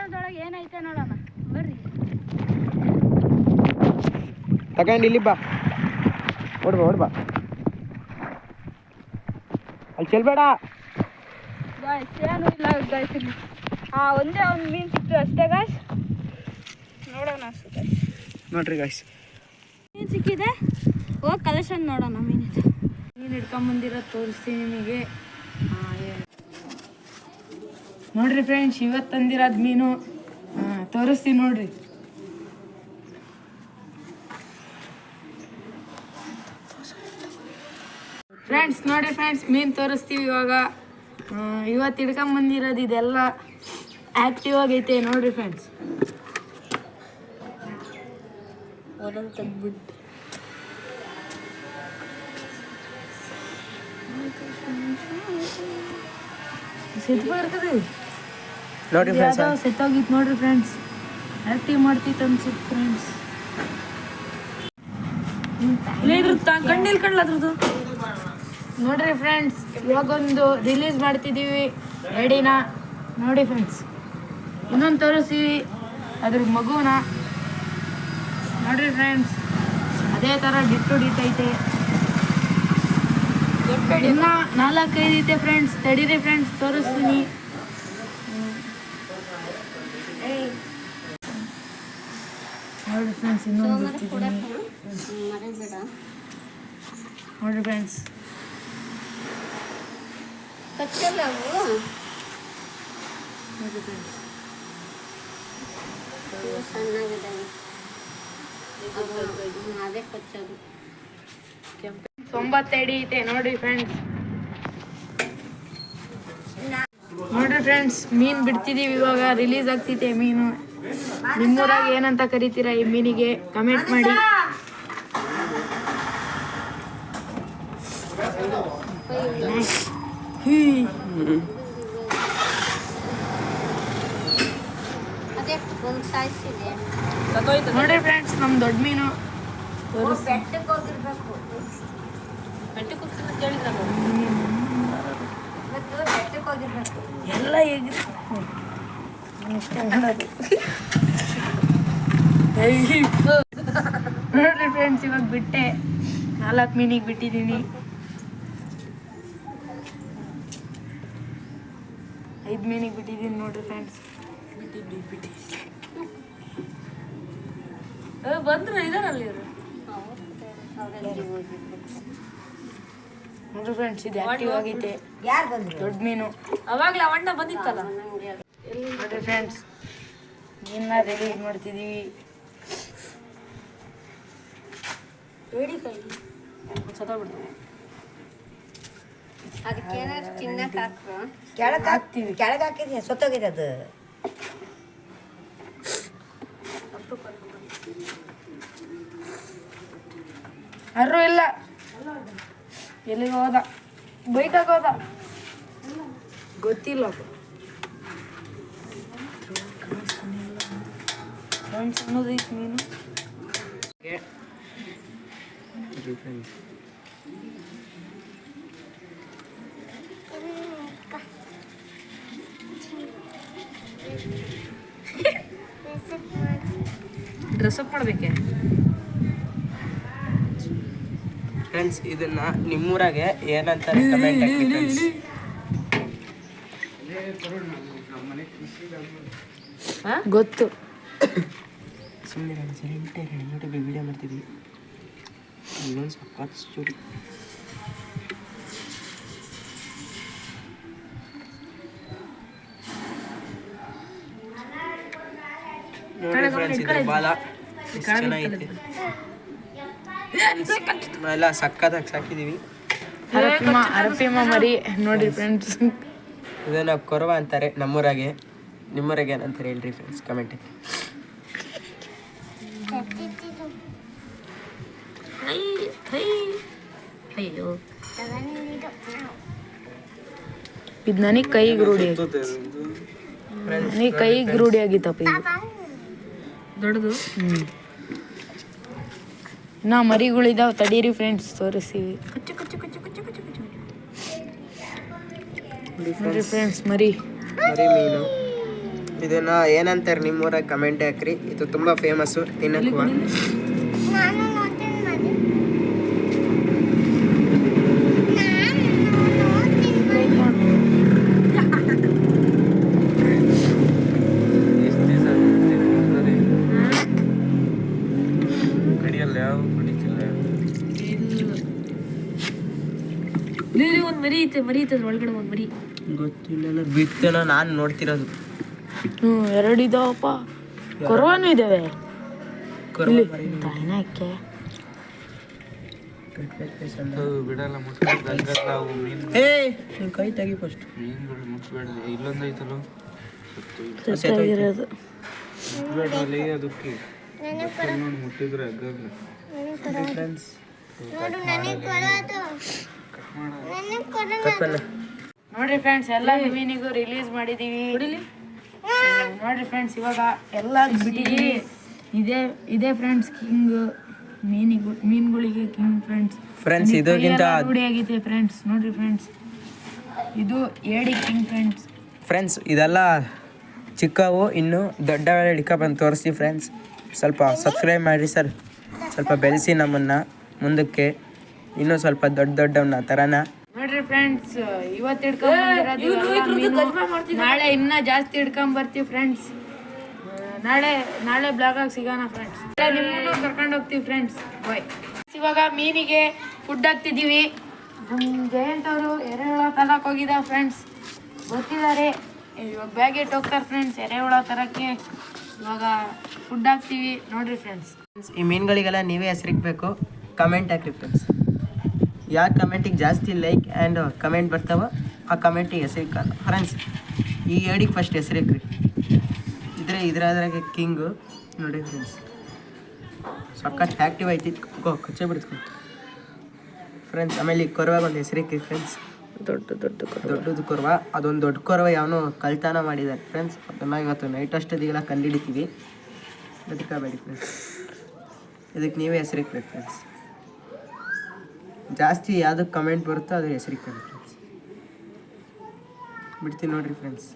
ಸಮುದ್ರದೊಳಗೆ ಏನೈತೆ ನೋಡೋಣ ಬರ್ರಿ. ತಗೊಂಡು ಇಲ್ಲಿ ಬಾ, ಓಡ್ಬಾ ಅಲ್ಲಿ ಚೆಲ್ಬೇಡ. ಏನು ಇಲ್ಲ ಗಾಯ್ಸ್, ಇಲ್ಲಿ ಒಂದೇ ಒಂದು ಮೀನು ಸಿಕ್ತು ಅಷ್ಟೇ ಗಾಯ್ಸ್. ನೋಡೋಣ ಅಷ್ಟೇ ನೋಡ್ರಿ ಗಾಯ್ಸ್, ಮೀನು ಸಿಕ್ಕಿದೆ. ಹೋಗಿ ಕಲೆಕ್ಷನ್ ನೋಡೋಣ. ಮೀನು ಹಿಡ್ಕೊಂಬಂದಿರೋದು ತೋರಿಸ್ತೀನಿ ನಿಮಗೆ. ನೋಡ್ರಿ ಫ್ರೆಂಡ್ಸ್, ಇವತ್ತು ತಂದಿರೋದು ಮೀನು ತೋರಿಸ್ತೀನಿ ನೋಡ್ರಿ. ಫ್ರೆಂಡ್ಸ್ ನೋಡಿ ಫ್ರೆಂಡ್ಸ್, ಮೀನು ತೋರಿಸ್ತೀವಿ ಇವಾಗ. ಇವತ್ತು ಹಿಡ್ಕೊಂಬಂದಿರೋದು ಇದೆಲ್ಲ ಆ್ಯಕ್ಟಿವ್ ಆಗೈತೆ ನೋಡ್ರಿ ಫ್ರೆಂಡ್ಸ್. ಒಂದೊಂದು ತೆಗ್ದ್ಬಿಟ್ಟು ಸಿಟ್ಬಾರ್ತದೆ ನೋಡಿ ಫ್ರೆಂಡ್ಸ್, ಸೆತ್ತೋಗಿತ್ತು ನೋಡ್ರಿ ಫ್ರೆಂಡ್ಸ್. ಆ್ಯಕ್ಟಿವ್ ಮಾಡ್ತಿತ್ತು ಅನ್ಸುತ್ತೆ ಫ್ರೆಂಡ್ಸ್. ಕಣ್ಣಲ್ಲಿ ಕಣ್ಲದ್ರದ್ದು ನೋಡ್ರಿ ಫ್ರೆಂಡ್ಸ್. ಇವಾಗೊಂದು ರಿಲೀಸ್ ಮಾಡ್ತಿದ್ದೀವಿ ಎಡಿನ ನೋಡಿ ಫ್ರೆಂಡ್ಸ್. ಇನ್ನೊಂದು ತೋರಿಸ್ತೀವಿ ಅದ್ರ ಮಗುನ ನೋಡ್ರಿ ಫ್ರೆಂಡ್ಸ್. ಅದೇ ಥರ ಡಿಟ್ಟೈತೆ. ಇನ್ನ 4-5 ಐತೆ ಫ್ರೆಂಡ್ಸ್. ತಡೀರಿ ಫ್ರೆಂಡ್ಸ್, ತೋರಿಸ್ತೀನಿ. ನೋಡಿ ಫ್ರೆಂಡ್ಸ್, ಇನ್ನೊಂದು ಬರ್ತಿದ್ದೀನಿ ನೋಡ್ರಿ ಫ್ರೆಂಡ್ಸ್. ತೊಂಬತ್ತೆಡಿ ಐತೆ ನೋಡಿ ಫ್ರೆಂಡ್ಸ್. ನೋಡ್ರಿ ಫ್ರೆಂಡ್ಸ್, ಮೀನು ಬಿಡ್ತಿದೀವಿ ಇವಾಗ. ರಿಲೀಸ್ ಆಗ್ತೈತೆ ಮೀನು. ನಿಮ್ಮೂರಾಗ ಏನಂತ ಕರಿತೀರಾ ಈ ಮೀನಿಗೆ ಕಮೆಂಟ್ ಮಾಡಿ. ನೋಡ್ರಿ ಫ್ರೆಂಡ್ಸ್, ನಮ್ ದೊಡ್ಡ ಮೀನು ಎಲ್ಲ ಹೇಗಿರಿ ನೋಡ್ರಿ ಫ್ರೆಂಡ್ಸ್, ಇವಾಗ ಬಿಟ್ಟೆ 4 ಮೀನಿಗೆ ಬಿಟ್ಟಿದ್ದೀನಿ. 5 ಮೀನಿಗೆ ಬಿಟ್ಟಿದ್ದೀನಿ ನೋಡ್ರಿ ಫ್ರೆಂಡ್ಸ್. ಬಂದ್ರು ಇದಾರಲ್ಲಿ ಇವರು ನೋಡ್ರಿ ಫ್ರೆಂಡ್ಸ್. ಇದು ಆಕ್ಟಿವ್ ಆಗೈತೆ. ದೊಡ್ಡ ಮೀನು ಅವಾಗ್ಲೇ ಅಣ್ಣ ಬಂದಿತ್ತಲ್ಲ. ನೋಡ್ರಿ ಫ್ರೆಂಡ್ಸ್, ಮೀನ್ನ ರಿಲೀಸ್ ಮಾಡ್ತಿದೀವಿ. ಕೆಳಗೆ ಹಾಕಿದ್ವಿ, ಸೊತ್ತೋಗಿದೆ ಅದು. ಅರ್ರು ಇಲ್ಲ, ಎಲ್ಲಿಗೆ ಹೋದ? ಬೈಕಾಗ ಹೋದ, ಗೊತ್ತಿಲ್ಲ. ಸಣ್ಣದೈತಿ ಮೀನು. ಡ್ರೆಸ್ ಅಪ್ ಮಾಡ್ಬೇಕೆ ಫ್ರೆಂಡ್ಸ್? ಇದನ್ನ ನಿಮ್ಮೂರಾಗೆ ಏನಂತಾರೆ ಕಮೆಂಟ್ ಹಾಕಿ ಫ್ರೆಂಡ್ಸ್. ಗೊತ್ತು. ಸುಮ್ಮನೆ ಯೂಟ್ಯೂಬ್ ವಿಡಿಯೋ ಮಾಡ್ತಿದ್ವಿ. ಇನ್ನೊಂದು ಸಕ್ಕತ್ ಸ್ಟೋರಿ. ನೋಡಿ ಫ್ರೆಂಡ್ಸ್, ಇದ್ರ ಬಾಲ ಎಷ್ಟು ಚೆನ್ನಾಗೈತೆ. ಎಲ್ಲ ಸಕ್ಕತ್ತಾಗಿ ಸಾಕಿದೀವಿ. ಅರಪಿಮ ಮರಿ ನೋಡಿ ಫ್ರೆಂಡ್ಸ್. ಇದನ್ನ ಕೊರವ ಅಂತಾರೆ ನಮ್ಮೂರಾಗೆ. ನಿಮ್ಮೂರಾಗೆ ಏನಂತಾರೆ ಹೇಳ್ರಿ ಫ್ರೆಂಡ್ಸ್ ಕಮೆಂಟ್. ಅಯ್ಯೋ, ಇದು ನನಗೆ ಕೈಗೆ ರೂಢಿ ಆಗಿತ್ತು. ನನಗೆ ಕೈಗೆ ರೂಢಿ ಆಗಿತ್ತಪ್ಪ ಇದು ದೊಡ್ಡದು. ನಾ ಮರಿಗಳಿದಾವೆ, ತಡೀರಿ ಫ್ರೆಂಡ್ಸ್, ತೋರಿಸ್ತೀವಿ. ನೋಡಿ ಫ್ರೆಂಡ್ಸ್, ಮರಿ ಮೀನು ಇದನ್ನ ಏನಂತಾರೆ ನಿಮ್ಮೂರಾಗ ಕಮೆಂಟ್ ಹಾಕ್ರಿ. ಇದು ತುಂಬ ಫೇಮಸ್ಸು ತಿನ್ನಕ್ಕೂ. ಒಂದು ಮರಿ ಐತೆ, ಮರಿ ಐತೆ ಒಳಗಡೆ ಒಂದು ಮರಿ. ಗೊತ್ತಿಲ್ಲ, ಬಿತ್ತನ ನಾನು ನೋಡ್ತಿರೋದು. ಎರಡು ಇದಾವಪ್ಪ, ಕೊರವನು ಇದಾವೆ. ತಾಯಿನಕ್ಕೆ ಕೈ ತೆಗಿ ಫಸ್ಟ್. ಸತ್ತಾಗಿರೋದು. ನೋಡ್ರಿ ಫ್ರೆಂಡ್ಸ್, ಎಲ್ಲ ಮೀನಿಗೂ ರಿಲೀಸ್ ಮಾಡಿದೀವಿ. ನೋಡ್ರಿ ಫ್ರೆಂಡ್ಸ್, ಇವಾಗ ಎಲ್ಲ ಬಿಟ್ಟಿದೀವಿ. ಇದೇ ಫ್ರೆಂಡ್ಸ್ ಕಿಂಗ್, ಮೀನುಗಳಿಗೆ ಕಿಂಗ್ ಫ್ರೆಂಡ್ಸ್. ಇದಕ್ಕಿಂತ ರೂಢಿ ಆಗೈತೆ ಫ್ರೆಂಡ್ಸ್. ನೋಡ್ರಿ ಫ್ರೆಂಡ್ಸ್, ಇದು ಏಡಿ ಕಿಂಗ್ ಫ್ರೆಂಡ್ಸ್. ಇದೆಲ್ಲ ಚಿಕ್ಕವು, ಇನ್ನು ದೊಡ್ಡ ಹಿಡ್ಕ ಬಂದು ತೋರಿಸ್ತೀವಿ ಫ್ರೆಂಡ್ಸ್. ಸ್ವಲ್ಪ ಸಬ್ಸ್ಕ್ರೈಬ್ ಮಾಡಿರಿ ಸರ್, ಸ್ವಲ್ಪ ಬೆಳೆಸಿ ನಮ್ಮನ್ನು ಮುಂದಕ್ಕೆ ಇನ್ನೂ ಸ್ವಲ್ಪ ದೊಡ್ಡವನ್ನ ಥರನ. ನೋಡ್ರಿ ಫ್ರೆಂಡ್ಸ್, ಇವತ್ತು ಹಿಡ್ಕೊಂಡ್ ನಾಳೆ ಇನ್ನ ಜಾಸ್ತಿ ಹಿಡ್ಕೊಂಡ್ ಬರ್ತೀವಿ ಫ್ರೆಂಡ್ಸ್. ನಾಳೆ ಬ್ಲಾಗ್ ಆಗಿ ಸಿಗೋಣ ಫ್ರೆಂಡ್ಸ್. ನಿಮ್ಮನ್ನು ಕರ್ಕೊಂಡು ಹೋಗ್ತೀವಿ ಫ್ರೆಂಡ್ಸ್. ಬಾಯ್. ಇವಾಗ ಮೀನಿಗೆ ಫುಡ್ ಹಾಕ್ತಿದ್ದೀವಿ. ಜಯಂತ್ ಅವರು ಎರೆಹುಳ ತರಕ್ಕೆ ಹೋಗಿದ್ದಾರೆ ಫ್ರೆಂಡ್ಸ್, ಗೊತ್ತಿದ್ದಾರೆ. ಇವಾಗ ಬ್ಯಾಗ್ ಇಟ್ಟು ಹೋಗ್ತಾರೆ ಫ್ರೆಂಡ್ಸ್ ಎರೆಹುಳ ತರಕ್ಕೆ. ಇವಾಗ ಫುಡ್ ಹಾಕ್ತೀವಿ. ನೋಡ್ರಿ ಫ್ರೆಂಡ್ಸ್, ಈ ಮೀನುಗಳಿಗೆಲ್ಲ ನೀವೇ ಹೆಸರಿಕ್ಬೇಕು. ಕಮೆಂಟ್ ಹಾಕ್ರಿ ಫ್ರೆಂಡ್ಸ್. ಯಾವ ಕಮೆಂಟಿಗೆ ಜಾಸ್ತಿ ಲೈಕ್ ಆ್ಯಂಡ್ ಕಮೆಂಟ್ ಬರ್ತಾವ ಆ ಕಮೆಂಟಿಗೆ ಹೆಸರಿಕ್ಕಲ್ಲ ಫ್ರೆಂಡ್ಸ್. ಈ ಏಡಿಗೆ ಫಸ್ಟ್ ಹೆಸರಿಕ್ರಿ. ಇದ್ರಾಗೆ ಕಿಂಗು ನೋಡಿ ಫ್ರೆಂಡ್ಸ್. ಸಖತ್ ಆ್ಯಕ್ಟಿವ್ ಐತಿ. ಕಚ್ಚೆ ಬಿಡ್ತು ಫ್ರೆಂಡ್ಸ್. ಆಮೇಲೆ ಈ ಕೊರವಾಗ ಒಂದು ಹೆಸರಿಕ್ರಿ ಫ್ರೆಂಡ್ಸ್. ದೊಡ್ಡದು ಕೊರವ. ಅದೊಂದು ದೊಡ್ಡ ಕೊರವ ಯಾವನು ಕಳ್ತನ ಮಾಡಿದ್ದಾರೆ ಫ್ರೆಂಡ್ಸ್. ಅದನ್ನು ಇವತ್ತು ನೈಟ್ ಅಷ್ಟೊತ್ತಿಗೆಲ್ಲ ಕಂಡುಹಿಡಿತೀವಿ. ಬದುಕಬೇಡಿ ಫ್ರೆಂಡ್ಸ್. ಇದಕ್ಕೆ ನೀವೇ ಹೆಸರಿಕ್ಬೇಕು ಫ್ರೆಂಡ್ಸ್. ಜಾಸ್ತಿ ಯಾವುದಕ್ಕೆ ಕಮೆಂಟ್ ಬರುತ್ತೋ ಅದ್ರ ಹೆಸರಿಕ್ಬೇಕು ಫ್ರೆಂಡ್ಸ್. ಬಿಡ್ತೀನಿ ನೋಡ್ರಿ ಫ್ರೆಂಡ್ಸ್.